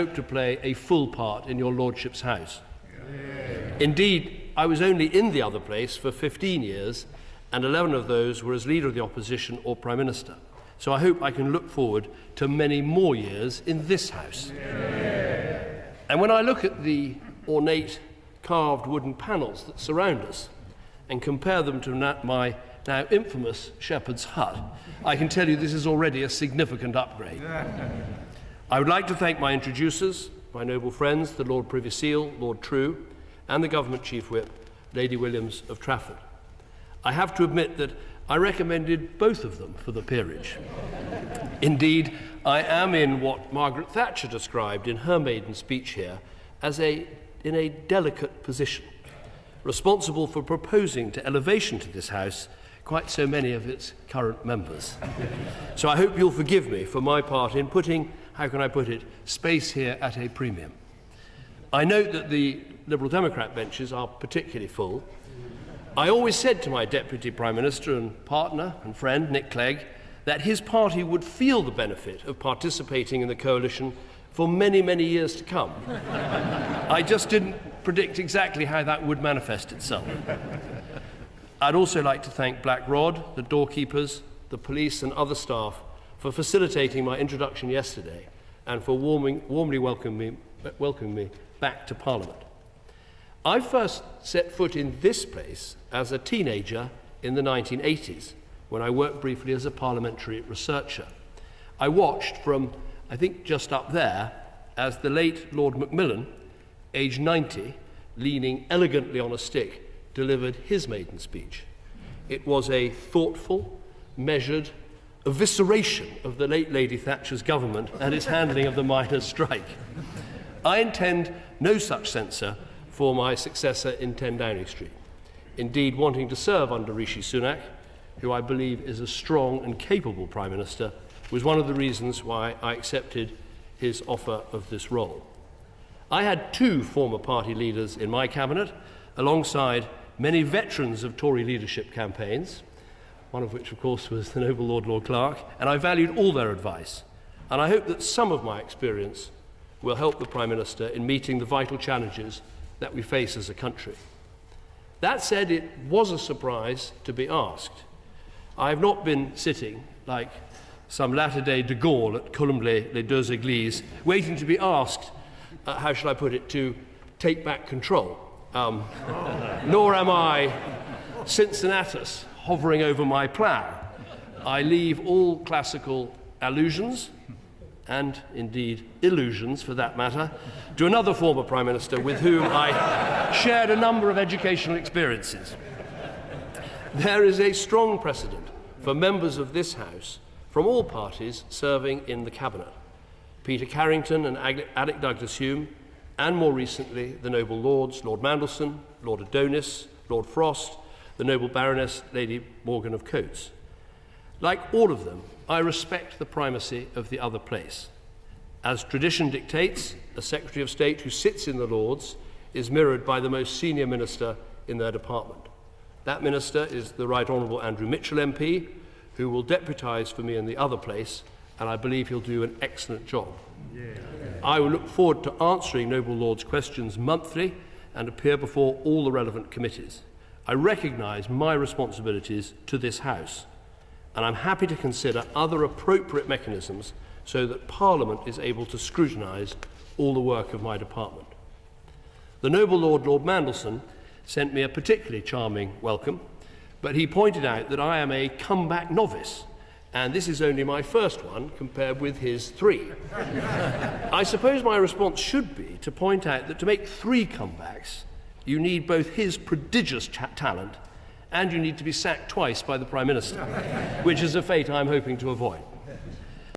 hope to play a full part in your Lordship's house. Indeed, I was only in the other place for 15 years, and 11 of those were as Leader of the Opposition or Prime Minister. So I hope I can look forward to many more years in this house. And when I look at the ornate carved wooden panels that surround us and compare them to my now infamous shepherd's hut, I can tell you this is already a significant upgrade. I would like to thank my introducers, my noble friends, the Lord Privy Seal, Lord True, and the Government Chief Whip, Lady Williams of Trafford. I have to admit that I recommended both of them for the peerage. Indeed, I am in what Margaret Thatcher described in her maiden speech here as in a delicate position, responsible for proposing to elevation to this House quite so many of its current members. So I hope you'll forgive me for my part in putting, how can I put it, space here at a premium. I note that the Liberal Democrat benches are particularly full. I always said to my Deputy Prime Minister and partner and friend, Nick Clegg, that his party would feel the benefit of participating in the coalition for many, many years to come. I just didn't predict exactly how that would manifest itself. I'd also like to thank Black Rod, the doorkeepers, the police and other staff for facilitating my introduction yesterday and for warmly welcoming me back to Parliament. I first set foot in this place as a teenager in the 1980s, when I worked briefly as a parliamentary researcher. I watched from, I think, just up there, as the late Lord Macmillan, aged 90, leaning elegantly on a stick, delivered his maiden speech. It was a thoughtful, measured evisceration of the late Lady Thatcher's government and its handling of the miners' strike. I intend no such censor for my successor in 10 Downing Street. Indeed, wanting to serve under Rishi Sunak, who I believe is a strong and capable Prime Minister, was one of the reasons why I accepted his offer of this role. I had 2 former party leaders in my cabinet, alongside many veterans of Tory leadership campaigns, one of which, of course, was the noble Lord Clark, and I valued all their advice. And I hope that some of my experience will help the Prime Minister in meeting the vital challenges that we face as a country. That said, it was a surprise to be asked. I have not been sitting, like some latter-day de Gaulle at Colombe-les-Deux Églises, waiting to be asked, how shall I put it, to take back control. Nor am I Cincinnatus hovering over my plough. I leave all classical allusions, and indeed illusions for that matter, to another former Prime Minister with whom I shared a number of educational experiences. There is a strong precedent for members of this House from all parties serving in the Cabinet. Peter Carrington and Alec Douglas-Hume, and more recently the noble Lords, Lord Mandelson, Lord Adonis, Lord Frost, the noble Baroness Lady Morgan of Coates. Like all of them, I respect the primacy of the other place. As tradition dictates, a Secretary of State who sits in the Lords is mirrored by the most senior minister in their department. That minister is the Right Honourable Andrew Mitchell MP, who will deputise for me in the other place, and I believe he'll do an excellent job. I will look forward to answering noble Lords' questions monthly and appear before all the relevant committees. I recognise my responsibilities to this House, and I'm happy to consider other appropriate mechanisms so that Parliament is able to scrutinise all the work of my department. The noble Lord Mandelson sent me a particularly charming welcome, but he pointed out that I am a comeback novice, and this is only my first one compared with his 3. I suppose my response should be to point out that to make 3 comebacks, you need both his prodigious talent and you need to be sacked twice by the Prime Minister, which is a fate I'm hoping to avoid.